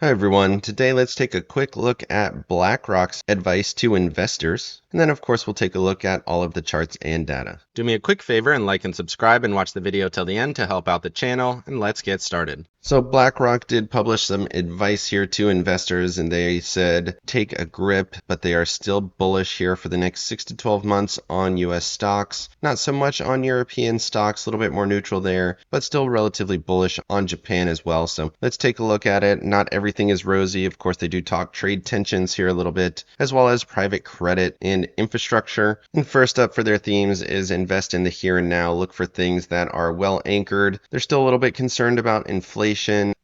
Hi everyone, today let's take a quick look at Blackrock's advice to investors, and then of course we'll take a look at all of the charts and data. Do me a quick favor and like and subscribe and watch the video till the end to help out the channel, and let's get started. So Blackrock did publish some advice here to investors, and they said take a grip, but they are still bullish here for the next 6 to 12 months on US stocks. Not so much on European stocks, a little bit more neutral there, but still relatively bullish on Japan as well. So let's take a look at it. Not everything is rosy. Of course, they do talk trade tensions here a little bit, as well as private credit and infrastructure. And first up for their themes is invest in the here and now. Look for things that are well anchored. They're still a little bit concerned about inflation.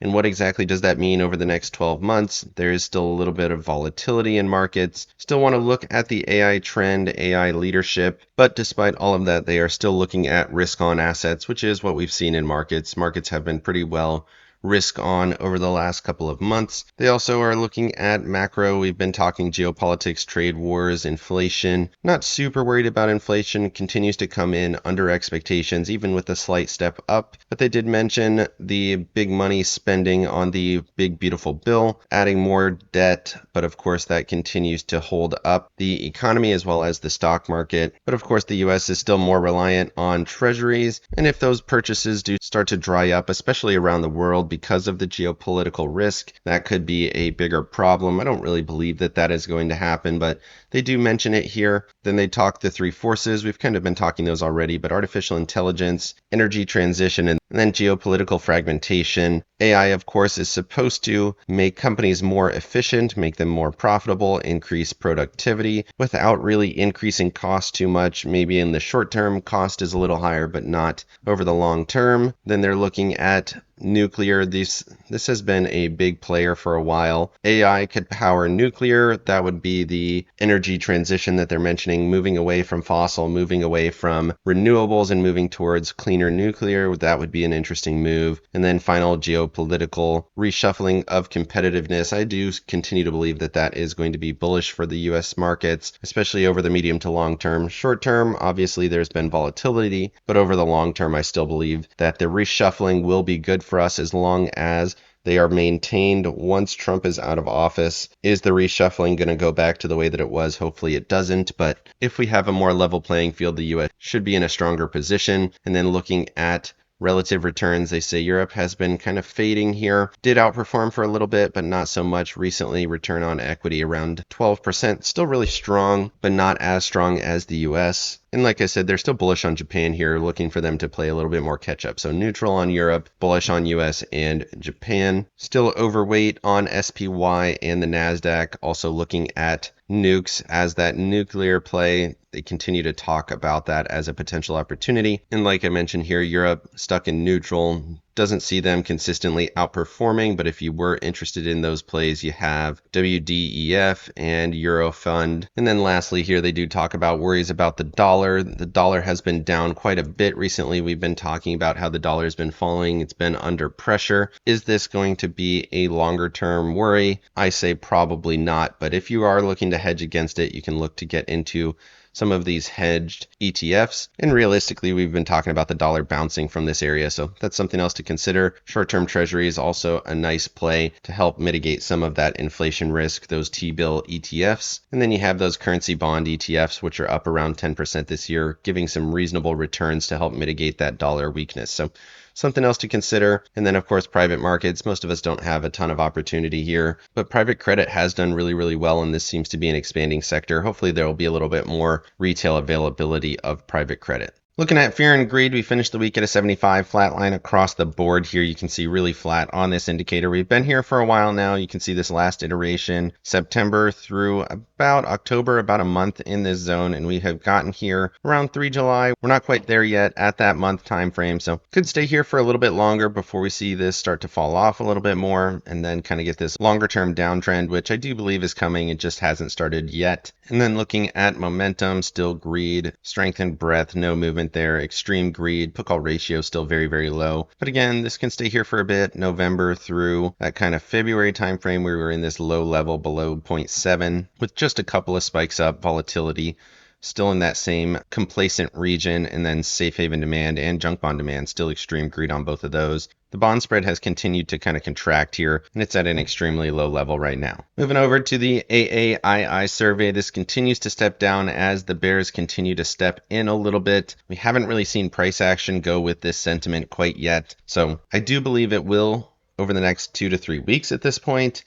And what exactly does that mean over the next 12 months? There is still a little bit of volatility in markets. Still want to look at the AI trend, AI leadership. But despite all of that, they are still looking at risk on assets, which is what we've seen in markets. Markets have been pretty well risk on over the last couple of months. They also are looking at macro. We've been talking geopolitics, trade wars, inflation. Not super worried about inflation. Continues to come in under expectations, even with a slight step up. But they did mention the big money spending on the big beautiful bill, adding more debt. But of course, that continues to hold up the economy as well as the stock market. But of course, the US is still more reliant on treasuries. And if those purchases do start to dry up, especially around the world, because of the geopolitical risk, that could be a bigger problem. I don't really believe that that is going to happen, but they do mention it here. Then they talk the three forces. We've kind of been talking those already, but artificial intelligence, energy transition, and then geopolitical fragmentation. AI, of course, is supposed to make companies more efficient, make them more profitable, increase productivity without really increasing cost too much. Maybe in the short term, cost is a little higher, but not over the long term. Then they're looking at nuclear. This has been a big player for a while. AI could power nuclear. That would be the energy transition that they're mentioning, moving away from fossil, moving away from renewables and moving towards cleaner nuclear. That would be an interesting move. And then final geopolitical reshuffling of competitiveness. I do continue to believe that that is going to be bullish for the US markets, especially over the medium to long term. Short term, obviously there's been volatility, but over the long term, I still believe that the reshuffling will be good for us as long as they are maintained once Trump is out of office. Is the reshuffling going to go back to the way that it was? Hopefully it doesn't. But if we have a more level playing field, the US should be in a stronger position. And then looking at relative returns, they say Europe has been kind of fading here. Did outperform for a little bit, but not so much recently. Return on equity around 12%. Still really strong, but not as strong as the US. And like I said, they're still bullish on Japan here, looking for them to play a little bit more catch up. So neutral on Europe, bullish on US and Japan. Still overweight on SPY and the NASDAQ, also looking at nukes as that nuclear play. They continue to talk about that as a potential opportunity. And like I mentioned here, Europe stuck in neutral. Doesn't see them consistently outperforming, but if you were interested in those plays, you have WDEF and Eurofund. And then lastly here, they do talk about worries about the dollar. The dollar has been down quite a bit recently. We've been talking about how the dollar has been falling. It's been under pressure. Is this going to be a longer term worry? I say probably not, but if you are looking to hedge against it, you can look to get into some of these hedged ETFs. And realistically, we've been talking about the dollar bouncing from this area, so that's something else to consider. Short-term treasury is also a nice play to help mitigate some of that inflation risk, those T-bill ETFs. And then you have those currency bond ETFs, which are up around 10% this year, giving some reasonable returns to help mitigate that dollar weakness. So something else to consider. And then, of course, private markets. Most of us don't have a ton of opportunity here, but private credit has done really, really well, and this seems to be an expanding sector. Hopefully, there will be a little bit more retail availability of private credit. Looking at fear and greed, we finished the week at a 75 flat line across the board here. You can see really flat on this indicator. We've been here for a while now. You can see this last iteration, September through about October, about a month in this zone, and we have gotten here around 3 July. We're not quite there yet at that month time frame, so could stay here for a little bit longer before we see this start to fall off a little bit more and then kind of get this longer term downtrend, which I do believe is coming. It just hasn't started yet. And then looking at momentum, still greed, strength and breadth, no movement there, extreme greed, put call ratio still very, very low. But again, this can stay here for a bit, November through that kind of February timeframe. We were in this low level below 0.7 with just a couple of spikes up, volatility still in that same complacent region, and then safe haven demand and junk bond demand, still extreme greed on both of those. The bond spread has continued to kind of contract here, and it's at an extremely low level right now. Moving over to the AAII survey, this continues to step down as the bears continue to step in a little bit. We haven't really seen price action go with this sentiment quite yet, so I do believe it will over the next 2 to 3 weeks at this point.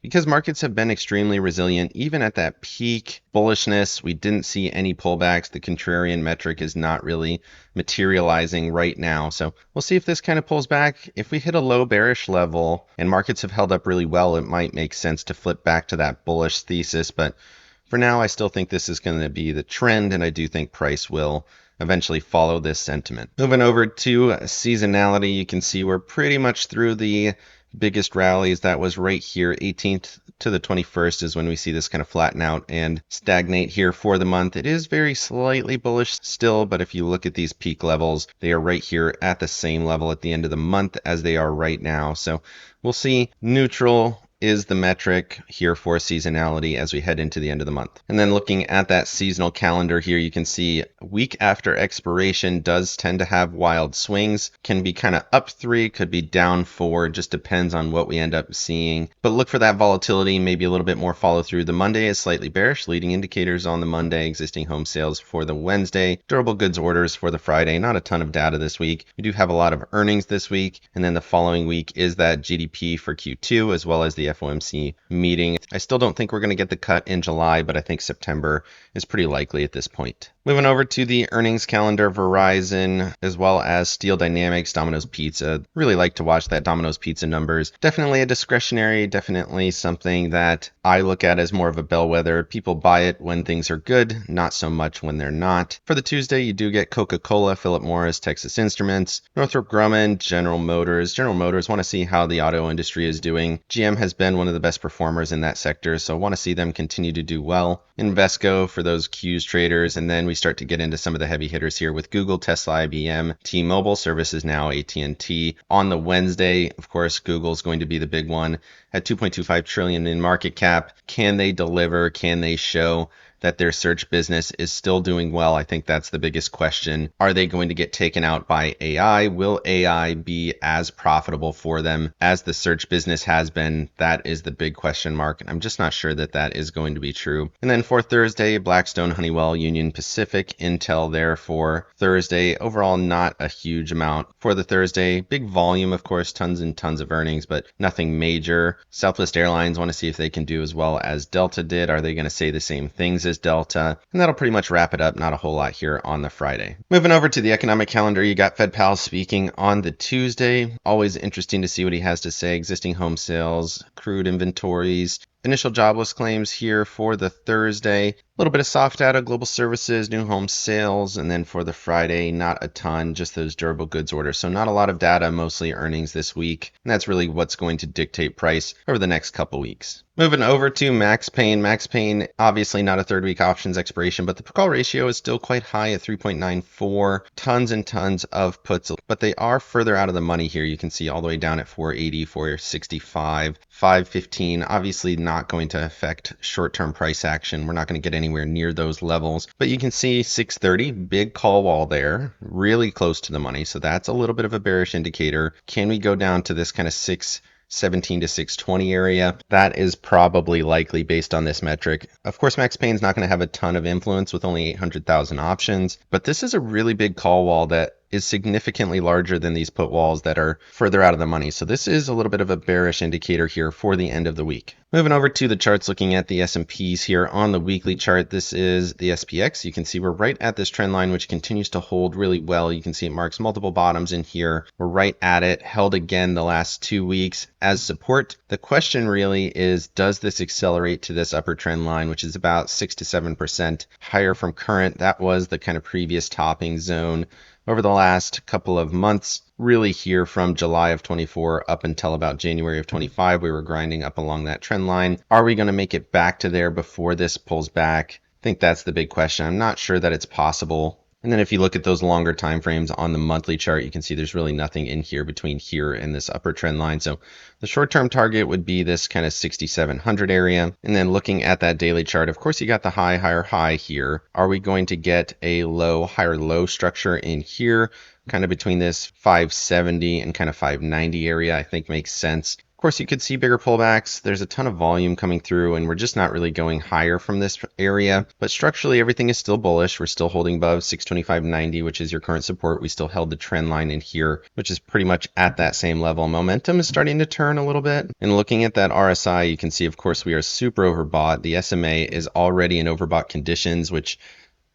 Because markets have been extremely resilient, even at that peak bullishness, we didn't see any pullbacks. The contrarian metric is not really materializing right now. So we'll see if this kind of pulls back. If we hit a low bearish level and markets have held up really well, it might make sense to flip back to that bullish thesis. But for now, I still think this is going to be the trend, and I do think price will eventually follow this sentiment. Moving over to seasonality, you can see we're pretty much through the biggest rallies. That was right here, 18th to the 21st is when we see this kind of flatten out and stagnate here for the month. It is very slightly bullish still, but if you look at these peak levels, they are right here at the same level at the end of the month as they are right now. So we'll see. Neutral is the metric here for seasonality as we head into the end of the month. And then looking at that seasonal calendar here, you can see week after expiration does tend to have wild swings, can be kind of up 3, could be down 4, just depends on what we end up seeing. But look for that volatility, maybe a little bit more follow through. The Monday is slightly bearish, leading indicators on the Monday, existing home sales for the Wednesday, durable goods orders for the Friday, not a ton of data this week. We do have a lot of earnings this week, and then the following week is that GDP for Q2 as well as the FOMC meeting. I still don't think we're going to get the cut in July, but I think September is pretty likely at this point. Moving over to the earnings calendar, Verizon, as well as Steel Dynamics, Domino's Pizza. Really like to watch that Domino's Pizza numbers. Definitely a discretionary, definitely something that I look at as more of a bellwether. People buy it when things are good, not so much when they're not. For the Tuesday, you do get Coca-Cola, Philip Morris, Texas Instruments, Northrop Grumman, General Motors. General Motors, want to see how the auto industry is doing. GM has been one of the best performers in that sector, so want to see them continue to do well. Invesco for those Qs traders, and then we start to get into some of the heavy hitters here with Google, Tesla, IBM, T-Mobile, Services Now, AT&T. On the Wednesday, of course, Google's going to be the big one at 2.25 trillion in market cap. Can they deliver? Can they show that their search business is still doing well? I think that's the biggest question. Are they going to get taken out by AI? Will AI be as profitable for them as the search business has been? That is the big question mark. I'm just not sure that that is going to be true. And then for Thursday, Blackstone, Honeywell, Union Pacific, Intel there for Thursday. Overall, not a huge amount for the Thursday. Big volume, of course, tons and tons of earnings, but nothing major. Southwest Airlines, want to see if they can do as well as Delta did. Are they going to say the same things as Delta? And that'll pretty much wrap it up. Not a whole lot here on the Friday. Moving over to the economic calendar, you got Fed Powell speaking on the Tuesday. Always interesting to see what he has to say. Existing home sales, crude inventories, initial jobless claims here for the Thursday. A little bit of soft data, global services, new home sales, and then for the Friday, not a ton, just those durable goods orders. So not a lot of data, mostly earnings this week. And that's really what's going to dictate price over the next couple weeks. Moving over to Max Pain. Max Pain, obviously not a third week options expiration, but the put call ratio is still quite high at 3.94. Tons and tons of puts, but they are further out of the money here. You can see all the way down at 480, 465, 515. Obviously not going to affect short-term price action. We're not going to get anywhere near those levels, but you can see 630, big call wall there, really close to the money. So that's a little bit of a bearish indicator. Can we go down to this kind of 617 to 620 area? That is probably likely based on this metric. Of course, Max Pain's not going to have a ton of influence with only 800,000 options, but this is a really big call wall that is significantly larger than these put walls that are further out of the money. So this is a little bit of a bearish indicator here for the end of the week. Moving over to the charts, looking at the S&Ps here on the weekly chart. This is the SPX. You can see we're right at this trend line, which continues to hold really well. You can see it marks multiple bottoms in here. We're right at it, held again the last 2 weeks as support. The question really is, does this accelerate to this upper trend line, which is about 6 to 7% higher from current? That was the kind of previous topping zone over the last couple of months. Really here from July of 24 up until about January of 25, we were grinding up along that trend line. Are we going to make it back to there before this pulls back? I think that's the big question. I'm not sure that it's possible And then if you look at those longer time frames on the monthly chart, you can see there's really nothing in here between here and this upper trend line. So the short-term target would be this kind of 6,700 area. And then looking at that daily chart, of course, you got the high, higher high here. Are we going to get a low, higher low structure in here? Kind of between this 570 and kind of 590 area, I think makes sense. Of course, you could see bigger pullbacks. There's a ton of volume coming through, and we're just not really going higher from this area. But structurally, everything is still bullish. We're still holding above 625.90, which is your current support. We still held the trend line in here, which is pretty much at that same level. Momentum is starting to turn a little bit. And looking at that RSI, you can see, of course, we are super overbought. The SMA is already in overbought conditions, which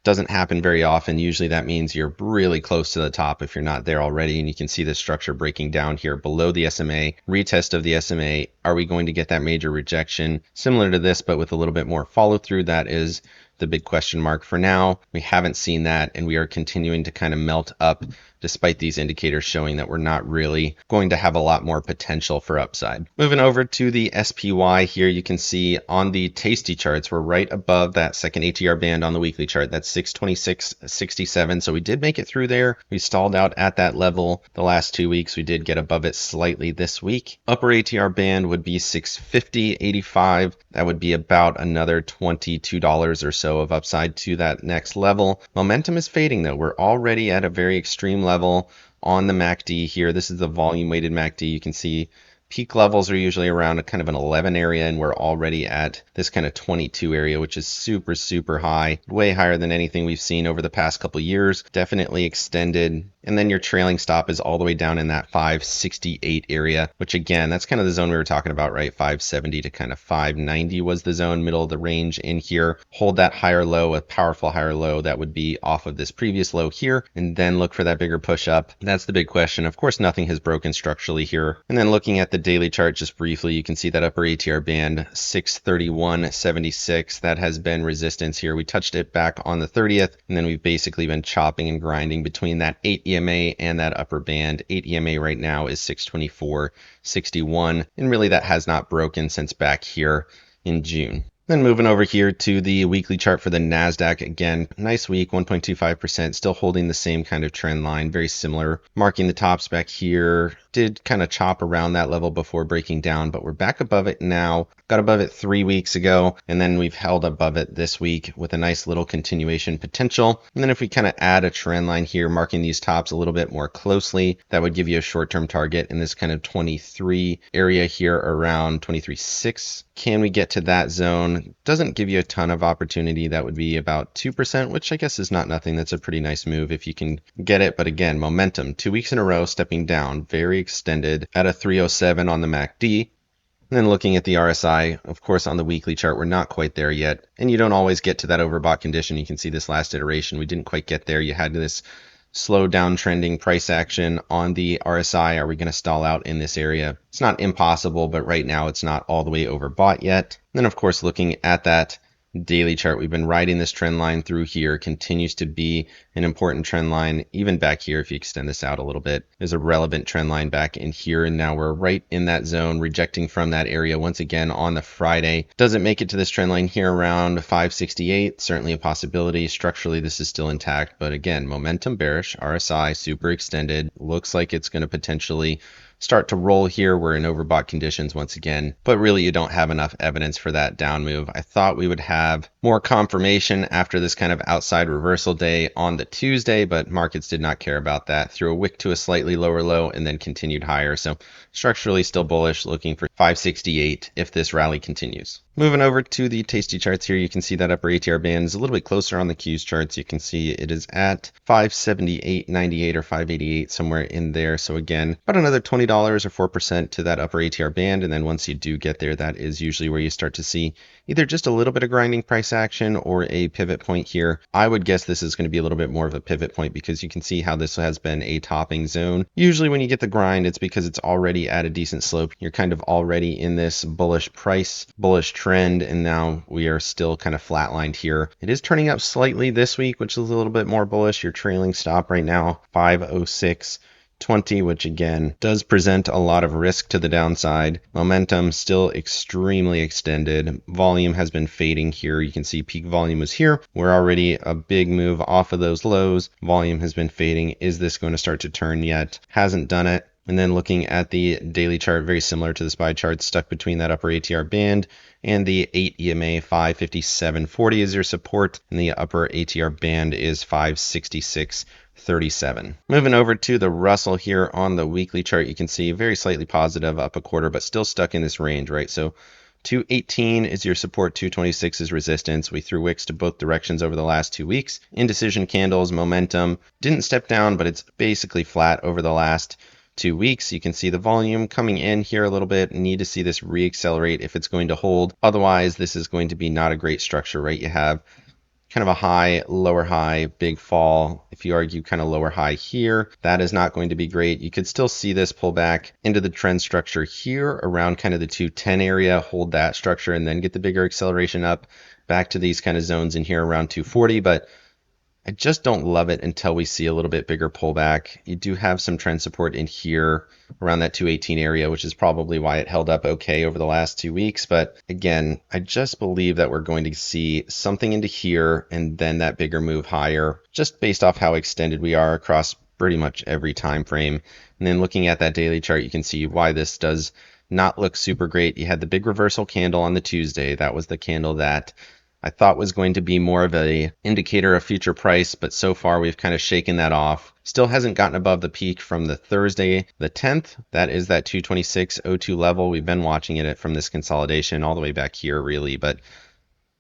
doesn't happen very often. Usually that means you're really close to the top if you're not there already, and you can see the structure breaking down here below the SMA. Retest of the SMA. Are we going to get that major rejection similar to this but with a little bit more follow through? That is the big question mark. For now, we haven't seen that, and we are continuing to kind of melt up despite these indicators showing that we're not really going to have a lot more potential for upside. Moving over to the SPY here, you can see on the Tasty charts, we're right above that second ATR band on the weekly chart. That's 626.67. So we did make it through there. We stalled out at that level the last 2 weeks. We did get above it slightly this week. Upper ATR band would be 650.85. That would be about another $22 or so of upside to that next level. Momentum is fading though. We're already at a very extreme level on the MACD here. This is the volume weighted MACD. You can see peak levels are usually around a kind of an 11 area, and we're already at this kind of 22 area, which is super, super high, way higher than anything we've seen over the past couple years. Definitely extended. And then your trailing stop is all the way down in that 568 area, which again, that's kind of the zone we were talking about, right? 570 to kind of 590 was the zone, middle of the range in here. Hold that higher low, a powerful higher low that would be off of this previous low here, and then look for that bigger push up. That's the big question. Of course, nothing has broken structurally here. And then looking at the daily chart just briefly, you can see that upper ATR band 631.76. That has been resistance here. We touched it back on the 30th, and then we've basically been chopping and grinding between that 8 EMA and that upper band. 8 EMA right now is 624.61, and really that has not broken since back here in June. Then moving over here to the weekly chart for the NASDAQ, again, nice week, 1.25%, still holding the same kind of trend line, very similar, marking the tops back here. Did kind of chop around that level before breaking down, but we're back above it now. Got above it 3 weeks ago, and then we've held above it this week with a nice little continuation potential. And then if we kind of add a trend line here, marking these tops a little bit more closely, that would give you a short-term target in this kind of 23 area here around 23.6. Can we get to that zone? Doesn't give you a ton of opportunity. That would be about 2%, which I guess is not nothing. That's a pretty nice move if you can get it. But again, momentum, 2 weeks in a row, stepping down, very extended at a 307 on the MACD. And then looking at the RSI, of course, on the weekly chart, we're not quite there yet. And you don't always get to that overbought condition. You can see this last iteration, we didn't quite get there. You had this slow down trending price action on the RSI. Are we going to stall out in this area? It's not impossible, but right now it's not all the way overbought yet. And then, of course, looking at that daily chart, we've been riding this trend line through here, continues to be an important trend line. Even back here, if you extend this out a little bit, there's a relevant trend line back in here, and now we're right in that zone, rejecting from that area once again on the Friday. Doesn't make it to this trend line here around 568, certainly a possibility. Structurally, this is still intact, but again, momentum bearish, RSI super extended, looks like it's going to potentially start to roll here. We're in overbought conditions once again, but really you don't have enough evidence for that down move. I thought we would have more confirmation after this kind of outside reversal day on the Tuesday, but markets did not care about that. Threw a wick to a slightly lower low and then continued higher. So structurally still bullish, looking for 568 if this rally continues. Moving over to the Tasty charts here, you can see that upper ATR band is a little bit closer on the Qs charts. You can see it is at 578.98 or 588, somewhere in there. So again, about another $20 or 4% to that upper ATR band. And then once you do get there, that is usually where you start to see either just a little bit of grinding price action or a pivot point here. I would guess this is going to be a little bit more of a pivot point because you can see how this has been a topping zone. Usually when you get the grind, it's because it's already at a decent slope. You're kind of already in this bullish price, bullish trend, and now we are still kind of flatlined here. It is turning up slightly this week, which is a little bit more bullish. Your trailing stop right now, 506. 20, which again does present a lot of risk to the downside. Momentum still extremely extended. Volume has been fading here. You can see peak volume was here. We're already a big move off of those lows. Volume has been fading. Is this going to start to turn yet? Hasn't done it. And then looking at the daily chart, very similar to the SPY chart, stuck between that upper ATR band and the 8 EMA 557.40 is your support, and the upper ATR band is 566.37. Moving over to the Russell here on the weekly chart, you can see very slightly positive, up a quarter, but still stuck in this range, right? So 218 is your support, 226 is resistance. We threw wicks to both directions over the last 2 weeks. Indecision candles, momentum didn't step down, but it's basically flat over the last 2 weeks. You can see the volume coming in here a little bit. Need to see this reaccelerate if it's going to hold. Otherwise, this is going to be not a great structure, right? You have kind of a high, lower high, big fall. If you argue kind of lower high here, that is not going to be great. You could still see this pull back into the trend structure here around kind of the 210 area, hold that structure, and then get the bigger acceleration up back to these kind of zones in here around 240. But I just don't love it until we see a little bit bigger pullback. You do have some trend support in here around that 218 area, which is probably why it held up okay over the last 2 weeks. But again, I just believe that we're going to see something into here and then that bigger move higher, just based off how extended we are across pretty much every time frame. And then looking at that daily chart, you can see why this does not look super great. You had the big reversal candle on the Tuesday. That was the candle that I thought was going to be more of a indicator of future price, but so far we've kind of shaken that off. Still hasn't gotten above the peak from the Thursday, the 10th. That is that 226.02 level. We've been watching it from this consolidation all the way back here, really, but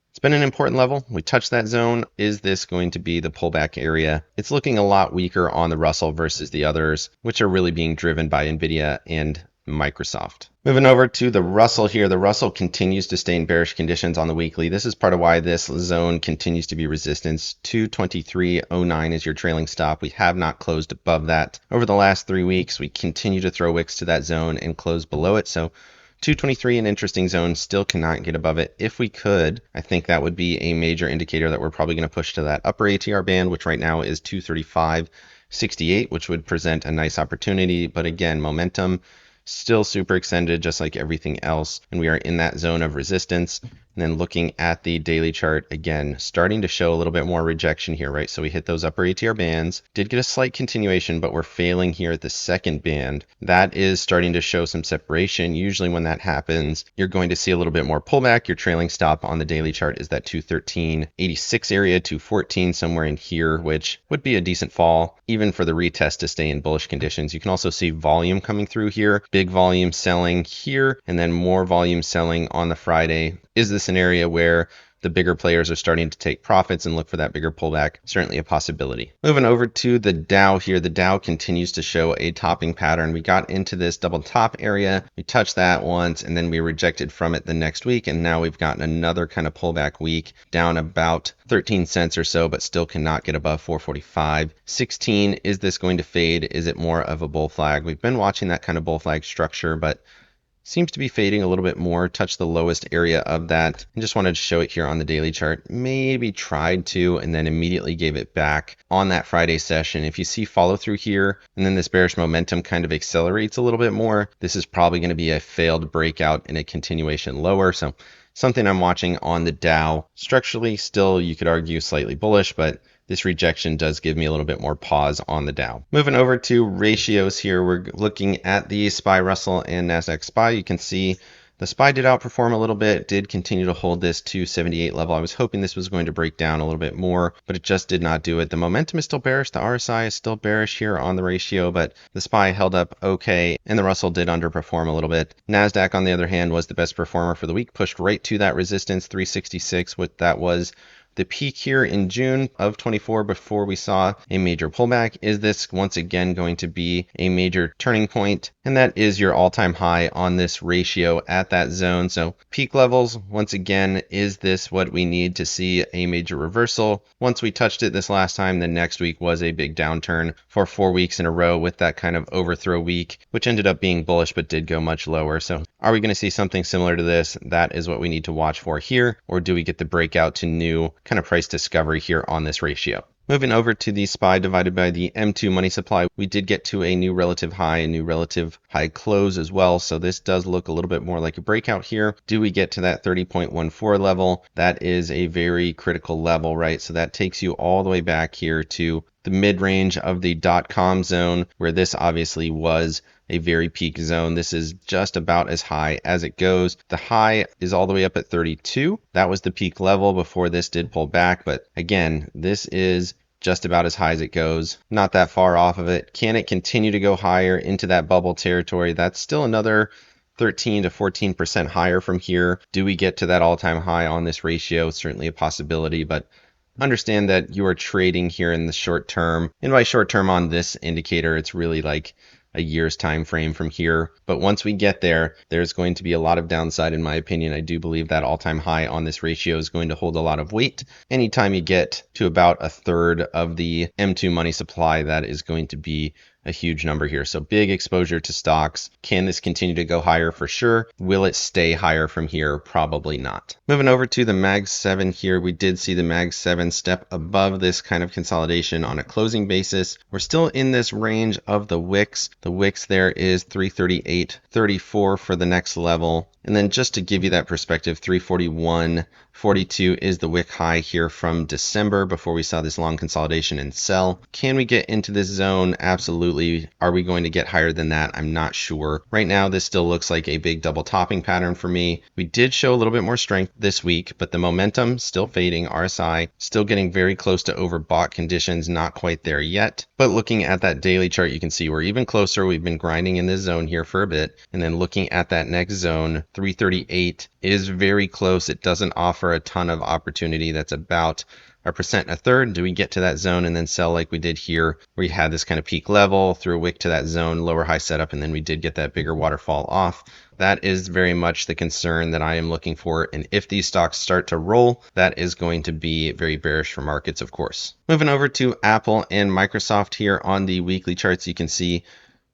it's been an important level. We touched that zone. Is this going to be the pullback area? It's looking a lot weaker on the Russell versus the others, which are really being driven by NVIDIA and Microsoft. Moving over to the Russell here, the Russell continues to stay in bearish conditions on the weekly. This is part of why this zone continues to be resistance. 223.09 is your trailing stop. We have not closed above that. Over the last 3 weeks, we continue to throw wicks to that zone and close below it. So 223, an interesting zone, still cannot get above it. If we could, I think that would be a major indicator that we're probably going to push to that upper ATR band, which right now is 235.68, which would present a nice opportunity. But again, momentum still super extended, just like everything else, and we are in that zone of resistance. And then looking at the daily chart, again, starting to show a little bit more rejection here, right? So we hit those upper ATR bands, did get a slight continuation, but we're failing here at the second band. That is starting to show some separation. Usually when that happens, you're going to see a little bit more pullback. Your trailing stop on the daily chart is that 213.86 area, 214, somewhere in here, which would be a decent fall, even for the retest to stay in bullish conditions. You can also see volume coming through here, big volume selling here, and then more volume selling on the Friday. Is this an area where the bigger players are starting to take profits and look for that bigger pullback? Certainly a possibility. Moving over to the Dow here, the Dow continues to show a topping pattern. We got into this double top area, we touched that once, and then we rejected from it the next week, and now we've gotten another kind of pullback week, down about 13 cents or so, but still cannot get above 445.16. Is this going to fade? Is it more of a bull flag? We've been watching that kind of bull flag structure, but seems to be fading a little bit more, touched the lowest area of that, and just wanted to show it here on the daily chart. Maybe tried to, and then immediately gave it back on that Friday session. If you see follow through here, and then this bearish momentum kind of accelerates a little bit more, this is probably going to be a failed breakout and a continuation lower. So something I'm watching on the Dow. Structurally, still, you could argue slightly bullish, but this rejection does give me a little bit more pause on the Dow. Moving over to ratios here, we're looking at the SPY Russell and NASDAQ SPY. You can see the SPY did outperform a little bit, did continue to hold this 278 level. I was hoping this was going to break down a little bit more, but it just did not do it. The momentum is still bearish. The RSI is still bearish here on the ratio, but the SPY held up okay, and the Russell did underperform a little bit. NASDAQ, on the other hand, was the best performer for the week, pushed right to that resistance, 366, what that was the peak here in June of 24 before we saw a major pullback. Is this once again going to be a major turning point? And that is your all-time high on this ratio at that zone. So peak levels, once again, is this what we need to see a major reversal? Once we touched it this last time, the next week was a big downturn for 4 weeks in a row with that kind of overthrow week, which ended up being bullish but did go much lower. So are we going to see something similar to this? That is what we need to watch for here. Or do we get the breakout to new kind of price discovery here on this ratio? Moving over to the SPY divided by the M2 money supply, we did get to a new relative high close as well. So this does look a little bit more like a breakout here. Do we get to that 30.14 level? That is a very critical level, right? So that takes you all the way back here to the mid-range of the .com zone, where this obviously was a very peak zone. This is just about as high as it goes. The high is all the way up at 32. That was the peak level before this did pull back. But again, this is just about as high as it goes. Not that far off of it. Can it continue to go higher into that bubble territory? That's still another 13 to 14% higher from here. Do we get to that all-time high on this ratio? Certainly a possibility, but understand that you are trading here in the short term. And by short term on this indicator, it's really like a year's time frame from here. But once we get there, there's going to be a lot of downside in my opinion. I do believe that all-time high on this ratio is going to hold a lot of weight. Anytime you get to about a third of the M2 money supply, that is going to be a huge number here. So big exposure to stocks. Can this continue to go higher? For sure. Will it stay higher from here? Probably not. Moving over to the Mag 7 here, we did see the Mag 7 step above this kind of consolidation on a closing basis. We're still in this range of the wicks. The wicks there is 338.34 for the next level. And then just to give you that perspective, 341.42 is the wick high here from December before we saw this long consolidation and sell. Can we get into this zone? Absolutely. Are we going to get higher than that? I'm not sure. Right now, this still looks like a big double topping pattern for me. We did show a little bit more strength this week, but the momentum still fading. RSI still getting very close to overbought conditions, not quite there yet. But looking at that daily chart, you can see we're even closer. We've been grinding in this zone here for a bit. And then looking at that next zone, 338 is very close. It doesn't offer a ton of opportunity. That's about a percent and a third. Do we get to that zone and then sell like we did here? We had this kind of peak level, threw a wick to that zone, lower high setup, and then we did get that bigger waterfall off. That is very much the concern that I am looking for. And if these stocks start to roll, that is going to be very bearish for markets, of course. Moving over to Apple and Microsoft here on the weekly charts, you can see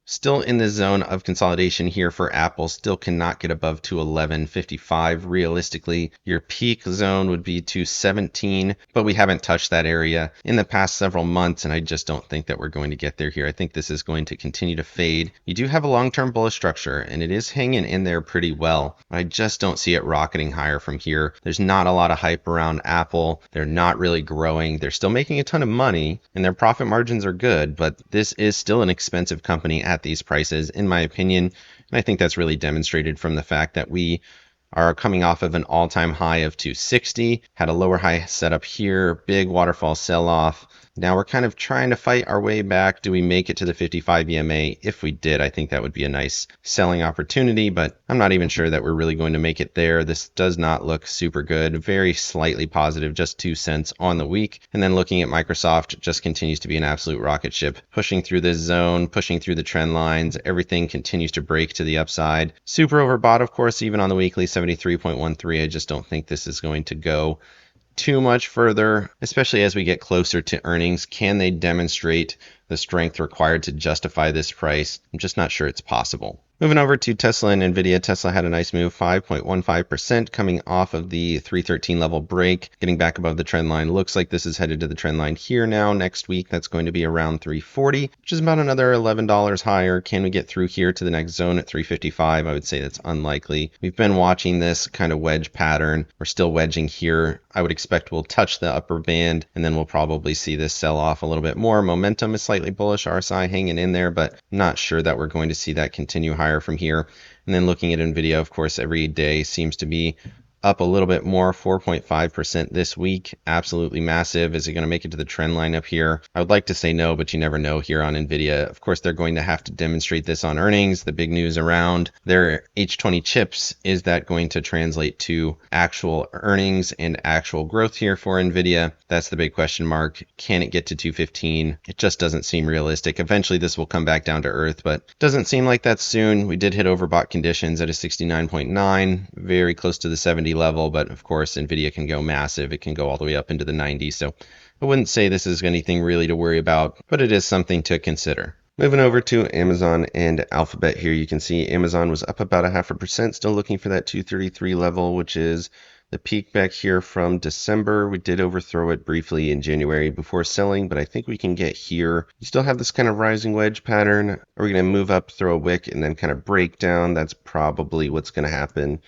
still in the zone of consolidation here for Apple, still cannot get above 211.55. Realistically, your peak zone would be 217, but we haven't touched that area in the past several months, and I just don't think that we're going to get there here. I think this is going to continue to fade. You do have a long-term bullish structure, and it is hanging in there pretty well. I just don't see it rocketing higher from here. There's not a lot of hype around Apple. They're not really growing. They're still making a ton of money, and their profit margins are good, but this is still an expensive company at these prices, in my opinion. And I think that's really demonstrated from the fact that we are coming off of an all-time high of 260, had a lower high setup here, big waterfall sell-off. Now we're kind of trying to fight our way back. Do we make it to the 55 EMA? If we did, I think that would be a nice selling opportunity, but I'm not even sure that we're really going to make it there. This does not look super good. Very slightly positive, just 2 cents on the week. And then looking at Microsoft, just continues to be an absolute rocket ship, pushing through this zone, pushing through the trend lines. Everything continues to break to the upside. Super overbought, of course, even on the weekly, 73.13. I just don't think this is going to go too much further, especially as we get closer to earnings. Can they demonstrate the strength required to justify this price? I'm just not sure it's possible. Moving over to Tesla and NVIDIA, Tesla had a nice move, 5.15% coming off of the 313 level break, getting back above the trend line. Looks like this is headed to the trend line here now. Next week, that's going to be around 340, which is about another $11 higher. Can we get through here to the next zone at 355? I would say that's unlikely. We've been watching this kind of wedge pattern. We're still wedging here. I would expect we'll touch the upper band, and then we'll probably see this sell off a little bit more. Momentum is slightly bullish, RSI hanging in there, but I'm not sure that we're going to see that continue higher from here. And then looking at NVIDIA, of course, every day seems to be up a little bit more, 4.5% this week. Absolutely massive. Is it going to make it to the trend line up here? I would like to say no, but you never know here on NVIDIA. Of course, they're going to have to demonstrate this on earnings. The big news around their H20 chips, is that going to translate to actual earnings and actual growth here for NVIDIA? That's the big question mark. Can it get to 215? It just doesn't seem realistic. Eventually, this will come back down to earth, but doesn't seem like that's soon. We did hit overbought conditions at a 69.9, very close to the 70 level, but of course NVIDIA can go massive. It can go all the way up into the 90s, so I wouldn't say this is anything really to worry about, but it is something to consider. Moving over to Amazon and Alphabet here, you can see Amazon was up about 0.5%, still looking for that 233 level, which is The peak back here from December, we did overthrow it briefly in January before selling, but I think we can get here. You still have this kind of rising wedge pattern. Are we going to move up, throw a wick, and then kind of break down? That's probably what's going to happen.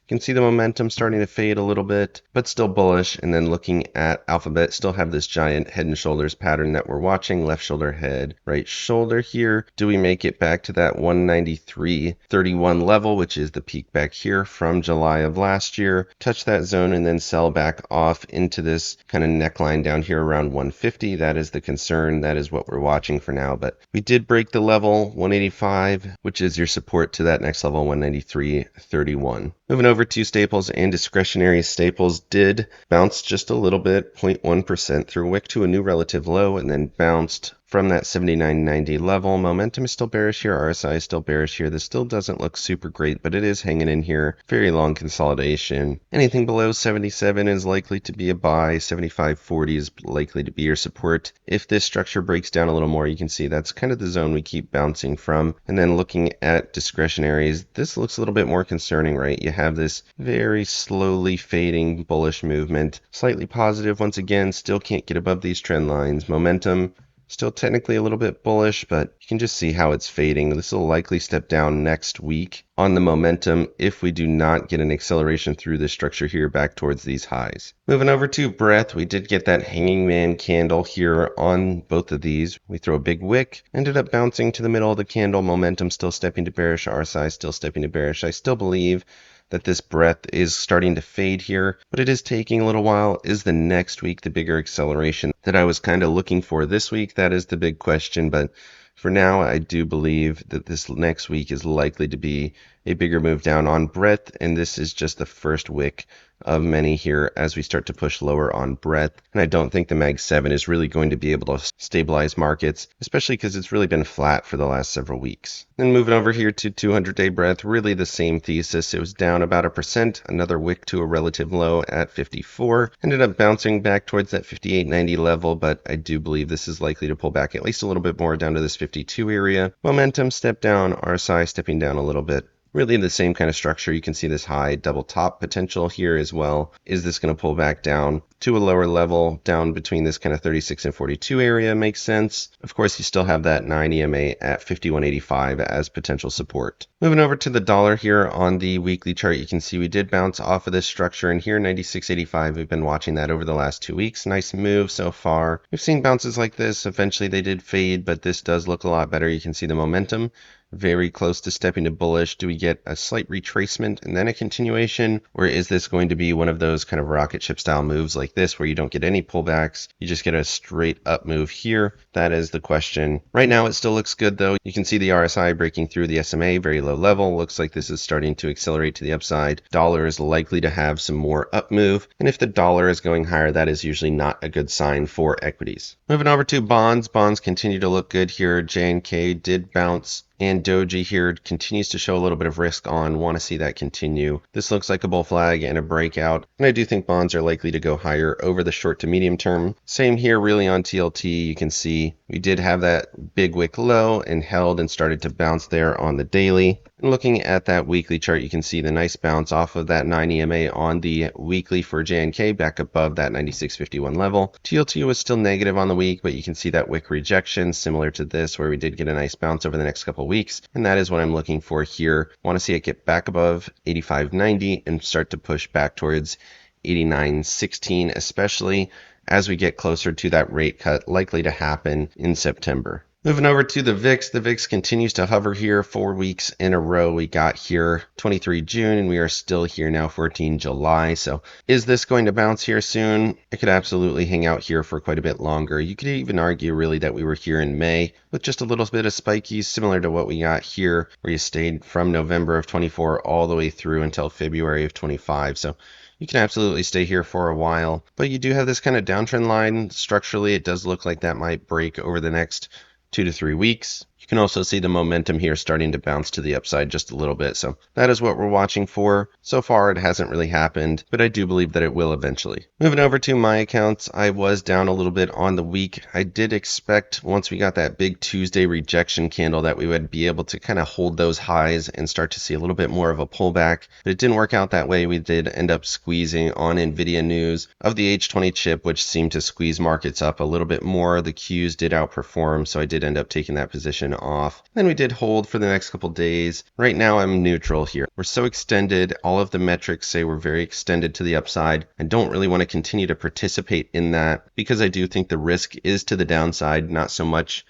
You can see the momentum starting to fade a little bit, but still bullish. And then looking at Alphabet, still have this giant head and shoulders pattern that we're watching. Left shoulder, head, right shoulder here. Do we make it back to that 193.31 level, which is the peak back here from July of last year? Touch that zone and then sell back off into this kind of neckline down here around 150. That is the concern. That is what we're watching for now. But we did break the level 185, which is your support to that next level, 193.31. Moving over to staples and discretionary, staples did bounce just a little bit, 0.1% through a wick to a new relative low and then bounced from that 79.90 level. Momentum is still bearish here. RSI is still bearish here. This still doesn't look super great, but it is hanging in here. Very long consolidation. Anything below 77 is likely to be a buy. 75.40 is likely to be your support. If this structure breaks down a little more, you can see that's kind of the zone we keep bouncing from. And then looking at discretionaries, this looks a little bit more concerning, right? You have this very slowly fading bullish movement. Slightly positive once again, still can't get above these trend lines. Momentum still technically a little bit bullish, but you can just see how it's fading. This will likely step down next week on the momentum if we do not get an acceleration through this structure here back towards these highs. Moving over to breadth, we did get that hanging man candle here on both of these. We throw a big wick, ended up bouncing to the middle of the candle. Momentum still stepping to bearish, RSI still stepping to bearish. I still believe that this breadth is starting to fade here, but it is taking a little while. Is the next week the bigger acceleration that I was kind of looking for this week? That is the big question, but for now, I do believe that this next week is likely to be a bigger move down on breadth, and this is just the first wick of many here as we start to push lower on breadth. And I don't think the Mag 7 is really going to be able to stabilize markets, especially because it's really been flat for the last several weeks. Then moving over here to 200-day breadth, really the same thesis. It was down about 1%, another wick to a relative low at 54. Ended up bouncing back towards that 58.90 level, but I do believe this is likely to pull back at least a little bit more down to this 52 area. Momentum step down, RSI stepping down a little bit. Really the same kind of structure. You can see this high double top potential here as well. Is this going to pull back down to a lower level down between this kind of 36 and 42 area? Makes sense. Of course, you still have that 9 EMA at 51.85 as potential support. Moving over to the dollar here on the weekly chart, you can see we did bounce off of this structure in here, 96.85. We've been watching that over the last 2 weeks. Nice move so far. We've seen bounces like this. Eventually they did fade, but this does look a lot better. You can see the momentum very close to stepping to bullish. Do we get a slight retracement and then a continuation? Or is this going to be one of those kind of rocket ship style moves like this where you don't get any pullbacks? You just get a straight up move here. That is the question. Right now it still looks good though. You can see the RSI breaking through the SMA, very low level. Looks like this is starting to accelerate to the upside. Dollar is likely to have some more up move. And if the dollar is going higher, that is usually not a good sign for equities. Moving over to bonds. Bonds continue to look good here. J&K did bounce, and Doji here continues to show a little bit of risk on. Want to see that continue. This looks like a bull flag and a breakout, and I do think bonds are likely to go higher over the short to medium term. Same here really on TLT. You can see we did have that big wick low and held and started to bounce there on the daily. And looking at that weekly chart, you can see the nice bounce off of that 9 EMA on the weekly for J&K back above that 96.51 level. TLT was still negative on the week, but you can see that wick rejection similar to this where we did get a nice bounce over the next couple of weeks. And that is what I'm looking for here. Want to see it get back above 85.90 and start to push back towards 89.16, especially as we get closer to that rate cut likely to happen in September. Moving over to the VIX continues to hover here 4 weeks in a row. We got here 23 June and we are still here now 14 July. So is this going to bounce here soon? It could absolutely hang out here for quite a bit longer. You could even argue really that we were here in May with just a little bit of spikies similar to what we got here where you stayed from November of 24 all the way through until February of 25. So you can absolutely stay here for a while, but you do have this kind of downtrend line. Structurally, it does look like that might break over the next 2 to 3 weeks. You can also see the momentum here starting to bounce to the upside just a little bit. So that is what we're watching for. So far, it hasn't really happened, but I do believe that it will eventually. Moving over to my accounts, I was down a little bit on the week. I did expect once we got that big Tuesday rejection candle that we would be able to kind of hold those highs and start to see a little bit more of a pullback, but it didn't work out that way. We did end up squeezing on NVIDIA news of the H20 chip, which seemed to squeeze markets up a little bit more. The Qs did outperform, so I did end up taking that position off. Then we did hold for the next couple days. Right now I'm neutral here. We're so extended. All of the metrics say we're very extended to the upside. I don't really want to continue to participate in that because I do think the risk is to the downside, not so much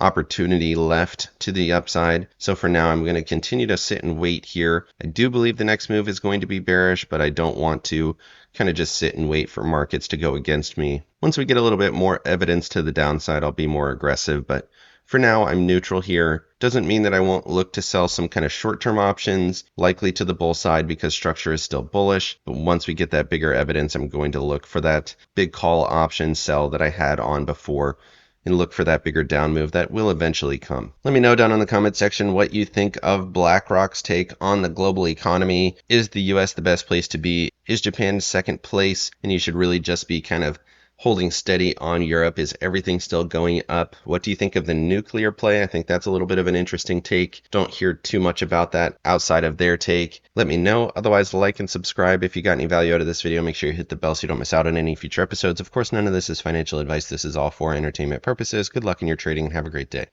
opportunity left to the upside. So for now, I'm going to continue to sit and wait here. I do believe the next move is going to be bearish, but I don't want to kind of just sit and wait for markets to go against me. Once we get a little bit more evidence to the downside, I'll be more aggressive, but for now, I'm neutral here. Doesn't mean that I won't look to sell some kind of short-term options, likely to the bull side because structure is still bullish. But once we get that bigger evidence, I'm going to look for that big call option sell that I had on before and look for that bigger down move that will eventually come. Let me know down in the comment section what you think of BlackRock's take on the global economy. Is the US the best place to be? Is Japan second place? And you should really just be kind of holding steady on Europe. Is everything still going up? What do you think of the nuclear play? I think that's a little bit of an interesting take. Don't hear too much about that outside of their take. Let me know. Otherwise, like and subscribe. If you got any value out of this video, make sure you hit the bell so you don't miss out on any future episodes. Of course, none of this is financial advice. This is all for entertainment purposes. Good luck in your trading and have a great day.